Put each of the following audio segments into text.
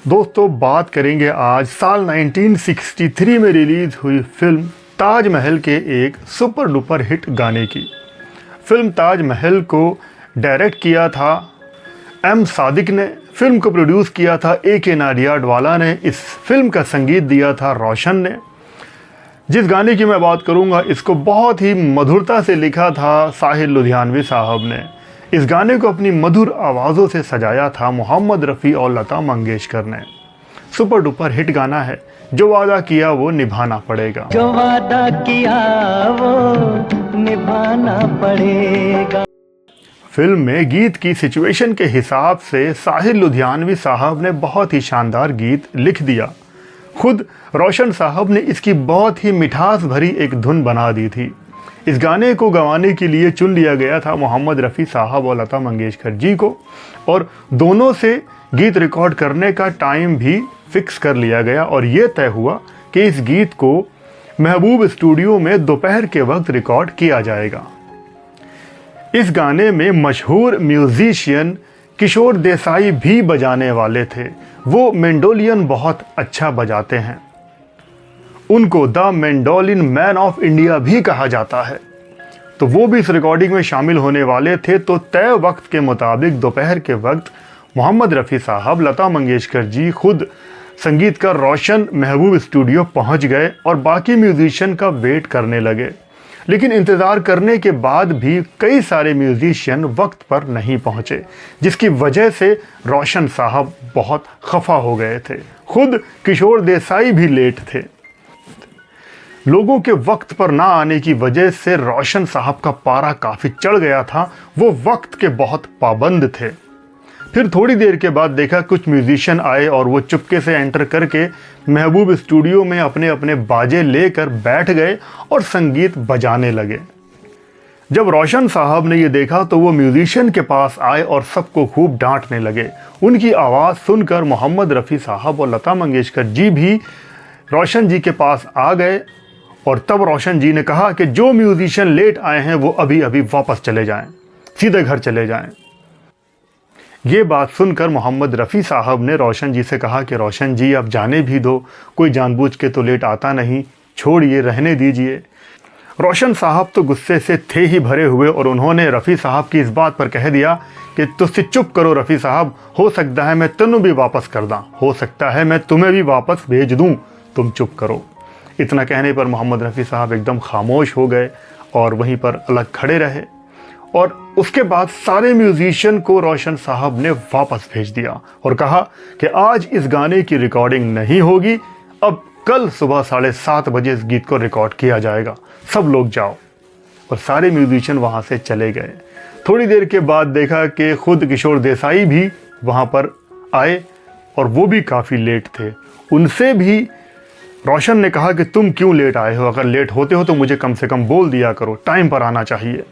दोस्तों बात करेंगे आज साल 1963 में रिलीज़ हुई फिल्म ताजमहल के एक सुपर डुपर हिट गाने की। फिल्म ताजमहल को डायरेक्ट किया था एम सादिक ने, फिल्म को प्रोड्यूस किया था ए.के. नाडियाडवाला ने, इस फिल्म का संगीत दिया था रोशन ने। जिस गाने की मैं बात करूंगा इसको बहुत ही मधुरता से लिखा था साहिल लुधियानवी साहब ने। इस गाने को अपनी मधुर आवाज़ों से सजाया था मोहम्मद रफ़ी और लता मंगेशकर ने। सुपर डुपर हिट गाना है, जो वादा किया वो निभाना पड़ेगा। जो वादा किया वो निभाना पड़ेगा। फिल्म में गीत की सिचुएशन के हिसाब से साहिल लुधियानवी साहब ने बहुत ही शानदार गीत लिख दिया। खुद रोशन साहब ने इसकी बहुत ही मिठास भरी एक धुन बना दी थी। इस गाने को गवाने के लिए चुन लिया गया था मोहम्मद रफ़ी साहब और लता मंगेशकर जी को, और दोनों से गीत रिकॉर्ड करने का टाइम भी फिक्स कर लिया गया और ये तय हुआ कि इस गीत को महबूब स्टूडियो में दोपहर के वक्त रिकॉर्ड किया जाएगा। इस गाने में मशहूर म्यूजिशियन किशोर देसाई भी बजाने वाले थे। वो मेंडोलियन बहुत अच्छा बजाते हैं, उनको the mandolin man of India भी कहा जाता है। तो वो भी इस रिकॉर्डिंग में शामिल होने वाले थे। तो तय वक्त के मुताबिक दोपहर के वक्त मोहम्मद रफ़ी साहब, लता मंगेशकर जी, खुद संगीतकार रोशन महबूब स्टूडियो पहुंच गए और बाकी म्यूजिशियन का वेट करने लगे। लेकिन इंतज़ार करने के बाद भी कई सारे म्यूजिशियन वक्त पर नहीं पहुंचे, जिसकी वजह से रोशन साहब बहुत खफा हो गए थे। खुद किशोर देसाई भी लेट थे। लोगों के वक्त पर ना आने की वजह से रोशन साहब का पारा काफ़ी चढ़ गया था। वो वक्त के बहुत पाबंद थे। फिर थोड़ी देर के बाद देखा कुछ म्यूजिशियन आए और वो चुपके से एंटर करके महबूब स्टूडियो में अपने अपने बाजे लेकर बैठ गए और संगीत बजाने लगे। जब रोशन साहब ने ये देखा तो वो म्यूजिशियन के पास आए और सबको खूब डांटने लगे। उनकी आवाज़ सुनकर मोहम्मद रफ़ी साहब और लता मंगेशकर जी भी रोशन जी के पास आ गए और तब रोशन जी ने कहा कि जो म्यूजिशियन लेट आए हैं वो अभी अभी वापस चले जाएं, सीधे घर चले जाएं। ये बात सुनकर मोहम्मद रफ़ी साहब ने रोशन जी से कहा कि रोशन जी अब जाने भी दो, कोई जानबूझ के तो लेट आता नहीं, छोड़िए, रहने दीजिए। रोशन साहब तो गुस्से से थे ही भरे हुए और उन्होंने रफ़ी साहब की इस बात पर कह दिया कि तुझसे चुप करो रफ़ी साहब, हो सकता है मैं तेनू भी वापस कर दा, हो सकता है मैं तुम्हें भी वापस भेज दूँ, तुम चुप करो। इतना कहने पर मोहम्मद रफ़ी साहब एकदम खामोश हो गए और वहीं पर अलग खड़े रहे। और उसके बाद सारे म्यूजिशियन को रोशन साहब ने वापस भेज दिया और कहा कि आज इस गाने की रिकॉर्डिंग नहीं होगी, अब कल सुबह 7:30 बजे इस गीत को रिकॉर्ड किया जाएगा, सब लोग जाओ। और सारे म्यूजिशियन वहाँ से चले गए। थोड़ी देर के बाद देखा कि खुद किशोर देसाई भी वहाँ पर आए और वो भी काफ़ी लेट थे। उनसे भी रोशन ने कहा कि तुम क्यों लेट आए हो, अगर लेट होते हो तो मुझे कम से कम बोल दिया करो, टाइम पर आना चाहिए।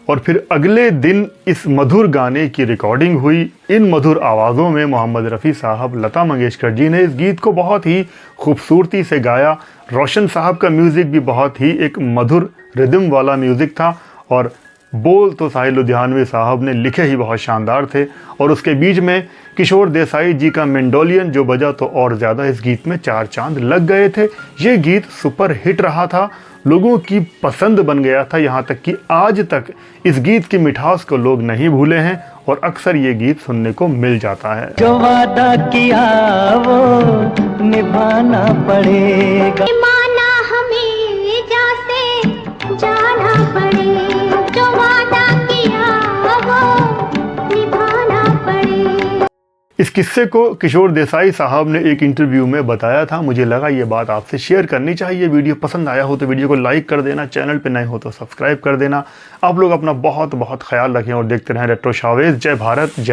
और फिर अगले दिन इस मधुर गाने की रिकॉर्डिंग हुई। इन मधुर आवाज़ों में मोहम्मद रफ़ी साहब, लता मंगेशकर जी ने इस गीत को बहुत ही खूबसूरती से गाया। रोशन साहब का म्यूज़िक भी बहुत ही एक मधुर रिदम वाला म्यूज़िक था और बोल तो साहिल लुधियानवी साहब ने लिखे ही बहुत शानदार थे। और उसके बीच में किशोर देसाई जी का मेंडोलियन जो बजा तो और ज़्यादा इस गीत में 4 चांद लग गए थे। ये गीत सुपर हिट रहा था, लोगों की पसंद बन गया था, यहाँ तक कि आज तक इस गीत की मिठास को लोग नहीं भूले हैं और अक्सर ये गीत सुनने को मिल जाता है। जो वादा किया वो निभाना पड़ेगा, माना हमें जैसे जाना पड़ेगा, जो वादा किया वो निभाना पड़ेगा। इस किस्से को किशोर देसाई साहब ने एक इंटरव्यू में बताया था। मुझे लगा ये बात आपसे शेयर करनी चाहिए। वीडियो पसंद आया हो तो वीडियो को लाइक कर देना, चैनल पे नए हो तो सब्सक्राइब कर देना। आप लोग अपना बहुत बहुत ख्याल रखें और देखते रहें रेट्रो शोवेज। जय भारत, जय